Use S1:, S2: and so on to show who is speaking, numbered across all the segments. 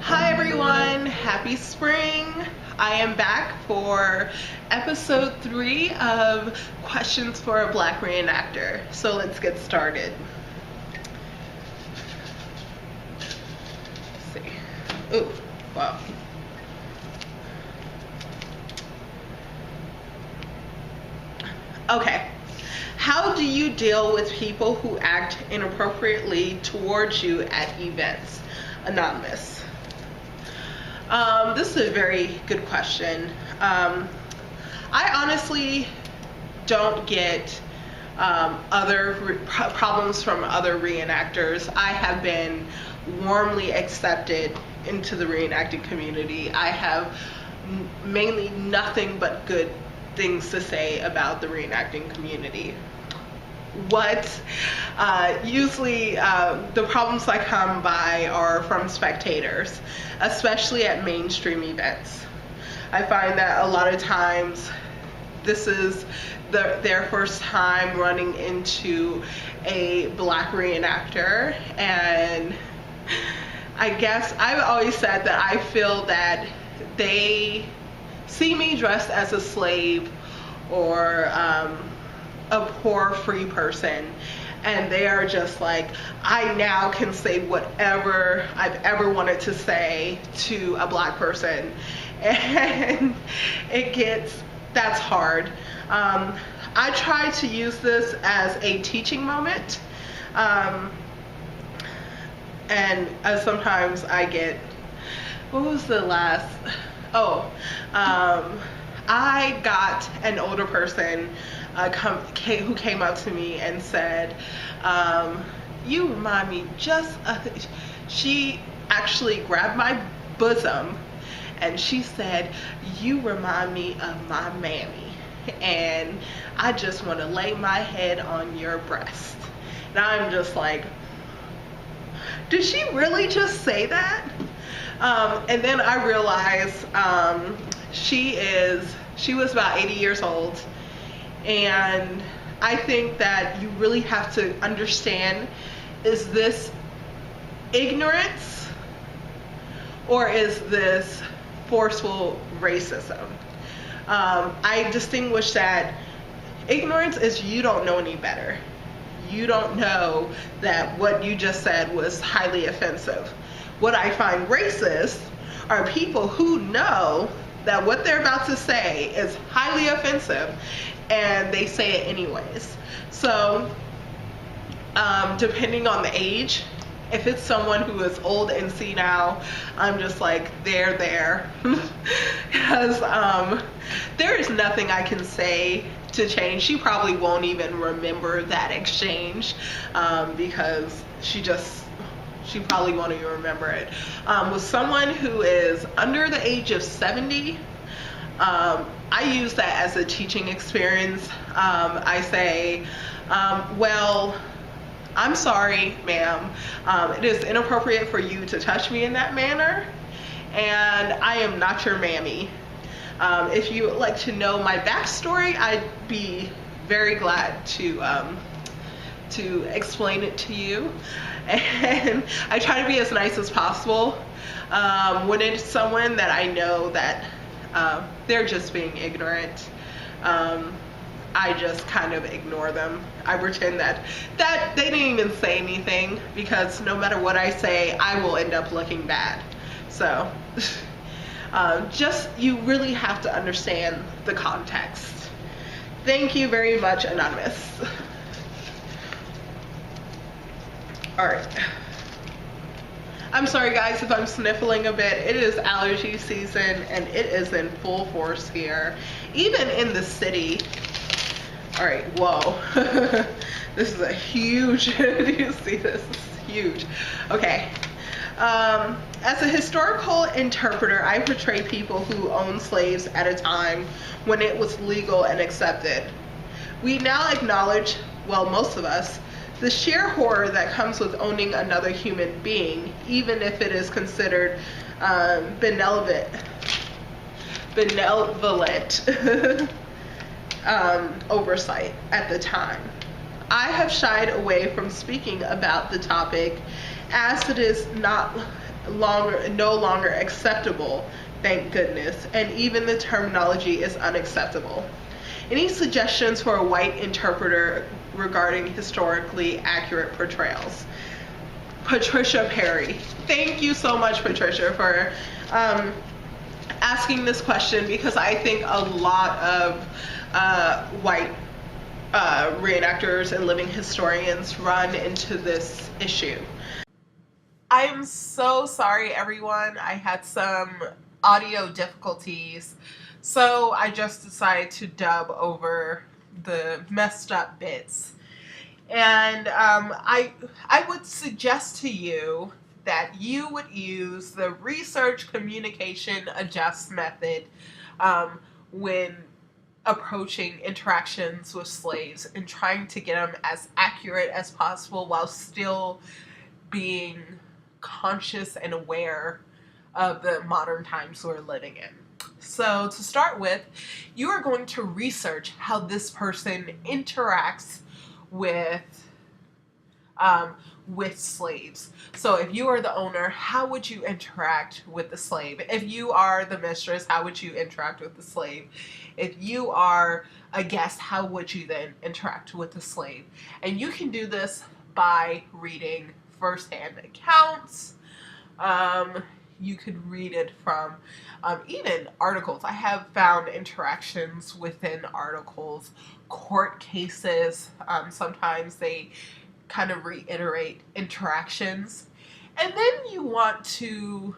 S1: Hi everyone, happy spring. I am back for episode 3 of questions for a Black Reenactor. So let's get started. Let's see. Ooh, wow. Okay. How do you deal with people who act inappropriately towards you at events? Anonymous. This is a very good question. I honestly don't get other problems from other reenactors. I have been warmly accepted into the reenacting community. I have mainly nothing but good things to say about the reenacting community. Usually the problems I come by are from spectators, especially at mainstream events. I find that a lot of times this is their first time running into a Black reenactor, and I guess I've always said that I feel that they see me dressed as a slave or a poor free person, and they are just like, I now can say whatever I've ever wanted to say to a Black person, and that's hard. I try to use this as a teaching moment, and sometimes I get, what was the last, I got an older person who came up to me and said, you remind me she actually grabbed my bosom and she said, you remind me of my mammy, and I just want to lay my head on your breast. And I'm just like, did she really just say that? And then I realized she was about 80 years old, and I think that you really have to understand, is this ignorance or is this forceful racism? I distinguish that ignorance is you don't know any better. You don't know that what you just said was highly offensive. What I find racist are people who know that what they're about to say is highly offensive and they say it anyways. So depending on the age, if it's someone who is old and senile, I'm just like, there because there is nothing I can say to change. She probably won't even remember that exchange because she probably won't even remember it. With someone who is under the age of 70, I use that as a teaching experience. I say, well, I'm sorry, ma'am. It is inappropriate for you to touch me in that manner, and I am not your mammy. If you would like to know my backstory, I'd be very glad to explain it to you. And I try to be as nice as possible. When it's someone that I know that they're just being ignorant, I just kind of ignore them. I pretend that they didn't even say anything, because no matter what I say, I will end up looking bad. So you really have to understand the context. Thank you very much, Anonymous. All right. I'm sorry guys if I'm sniffling a bit. It is allergy season and it is in full force here, even in the city. All right, whoa. This is a huge, do you see this? This is huge. Okay. As a historical interpreter, I portray people who owned slaves at a time when it was legal and accepted. We now acknowledge, well, most of us, the sheer horror that comes with owning another human being, even if it is considered benevolent oversight at the time. I have shied away from speaking about the topic as it is no longer acceptable, thank goodness, and even the terminology is unacceptable. Any suggestions for a white interpreter regarding historically accurate portrayals? Patricia Perry. Thank you so much, Patricia, for asking this question, because I think a lot of white reenactors and living historians run into this issue. I'm so sorry, everyone. I had some audio difficulties, so I just decided to dub over the messed up bits. And I would suggest to you that you would use the research, communication, adjust method when approaching interactions with slaves and trying to get them as accurate as possible while still being conscious and aware of the modern times we're living in. So to start with, you are going to research how this person interacts with slaves. So if you are the owner, how would you interact with the slave? If you are the mistress, how would you interact with the slave? If you are a guest, how would you then interact with the slave? And you can do this by reading first-hand accounts. You could read it from even articles. I have found interactions within articles, court cases. Sometimes they kind of reiterate interactions. And then you want to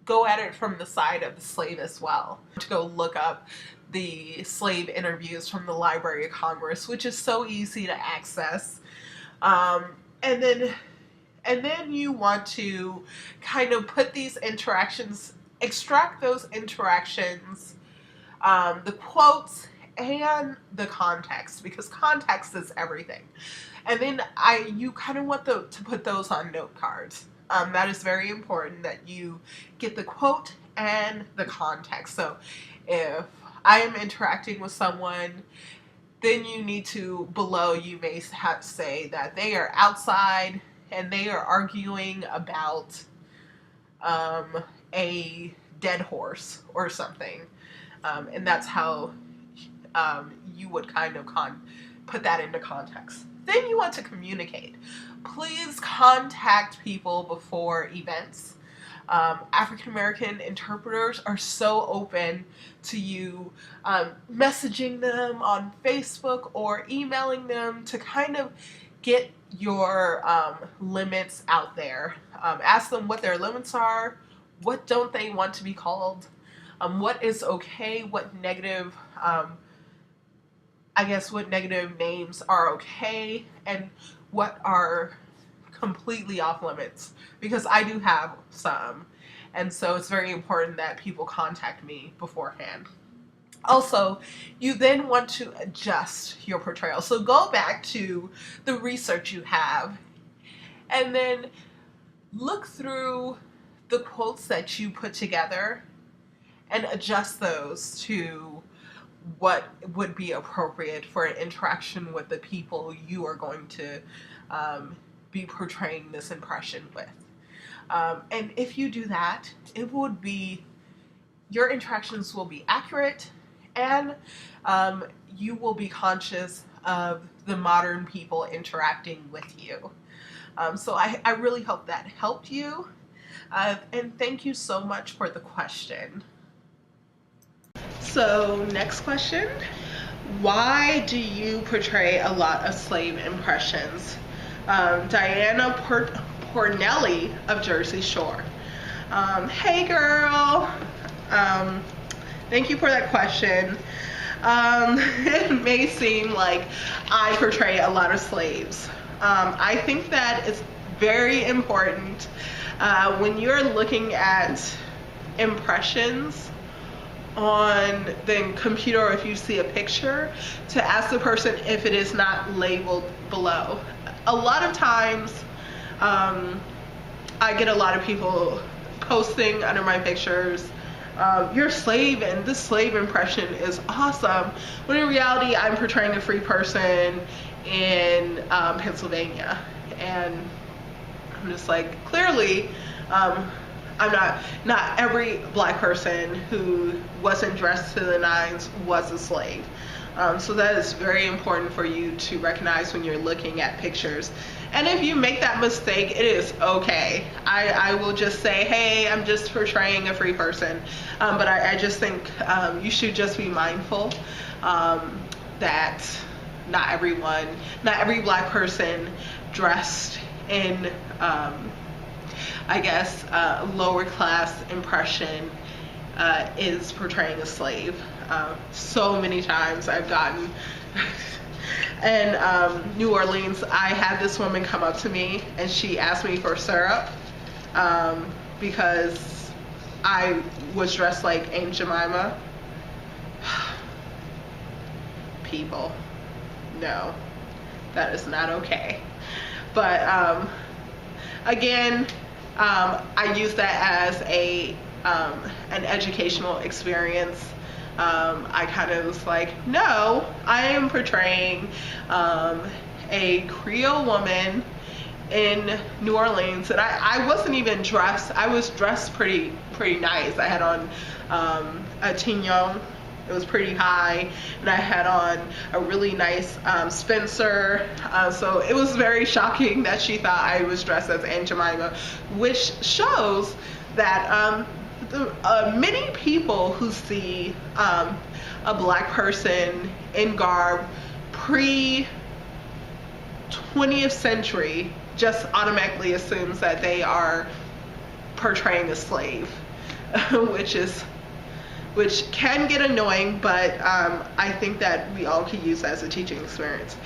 S1: go at it from the side of the slave as well. To go look up the slave interviews from the Library of Congress, which is so easy to access. And then you want to kind of put these interactions, extract those interactions, the quotes and the context, because context is everything. And then you kind of want to put those on note cards. That is very important that you get the quote and the context. So if I am interacting with someone, then you need to, below you may have to say that they are outside and they are arguing about a dead horse or something. And that's how you would kind of put that into context. Then you want to communicate. Please contact people before events. African American interpreters are so open to you messaging them on Facebook or emailing them to kind of get your limits out there. Ask them what their limits are, what don't they want to be called, what is okay, what negative what negative names are okay, and what are completely off limits, because I do have some, and so it's very important that people contact me beforehand. Also, you then want to adjust your portrayal. So go back to the research you have and then look through the quotes that you put together and adjust those to what would be appropriate for an interaction with the people you are going to be portraying this impression with. And if you do that, your interactions will be accurate, and you will be conscious of the modern people interacting with you. So I really hope that helped you. And thank you so much for the question. So next question, why do you portray a lot of slave impressions? Diana Pornelli of Jersey Shore. Hey girl, thank you for that question. It may seem like I portray a lot of slaves. I think that it's very important when you're looking at impressions on the computer, or if you see a picture, to ask the person if it is not labeled below. A lot of times I get a lot of people posting under my pictures, you're a slave and this slave impression is awesome, when in reality I'm portraying a free person in Pennsylvania. And I'm just like, clearly, not every black person who wasn't dressed to the nines was a slave. So that is very important for you to recognize when you're looking at pictures. And if you make that mistake, it is okay. I will just say, hey, I'm just portraying a free person. But I just think you should just be mindful that not every black person dressed in, I guess, lower class impression is portraying a slave. So many times I've gotten in New Orleans, I had this woman come up to me and she asked me for syrup because I was dressed like Aunt Jemima. People, no, that is not okay. But again, I use that as an educational experience. I kind of was like, no, I am portraying a Creole woman in New Orleans, and I wasn't even dressed. I was dressed pretty nice. I had on a tignon. It was pretty high, and I had on a really nice Spencer. So it was very shocking that she thought I was dressed as Aunt Jemima, which shows that many people who see a black person in garb pre 20th century just automatically assumes that they are portraying a slave, which can get annoying, but I think that we all can use that as a teaching experience.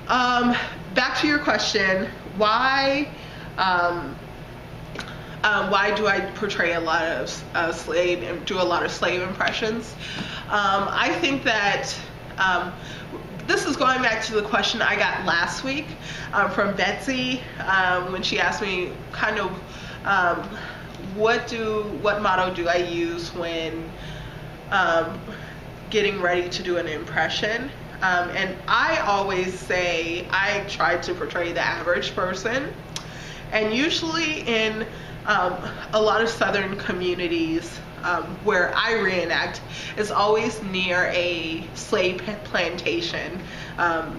S1: Back to your question, why do I portray a lot of slave and do a lot of slave impressions? I think that this is going back to the question I got last week from Betsy when she asked me kind of what motto do I use when getting ready to do an impression, and I always say I try to portray the average person, and usually in a lot of southern communities where I reenact is always near a slave plantation.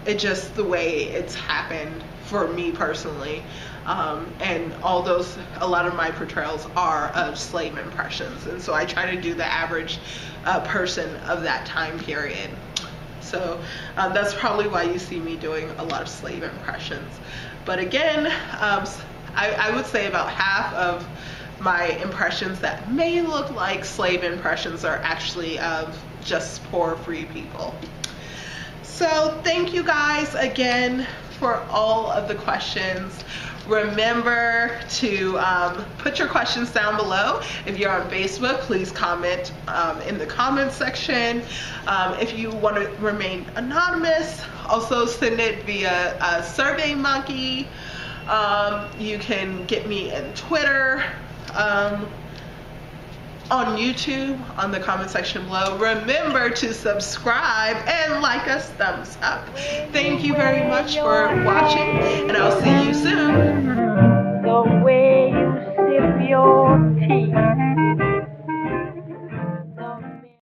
S1: It's just the way it's happened for me personally. And a lot of my portrayals are of slave impressions, and so I try to do the average person of that time period. So that's probably why you see me doing a lot of slave impressions. But again, I would say about half of my impressions that may look like slave impressions are actually of just poor free people. So thank you guys again for all of the questions. Remember to put your questions down below. If you're on Facebook, please comment in the comments section. If you want to remain anonymous, also send it via SurveyMonkey. You can get me in Twitter, on YouTube, on the comment section below. Remember to subscribe and like us, thumbs up. Thank you very much for watching, and I'll see you soon. The way you sip your tea.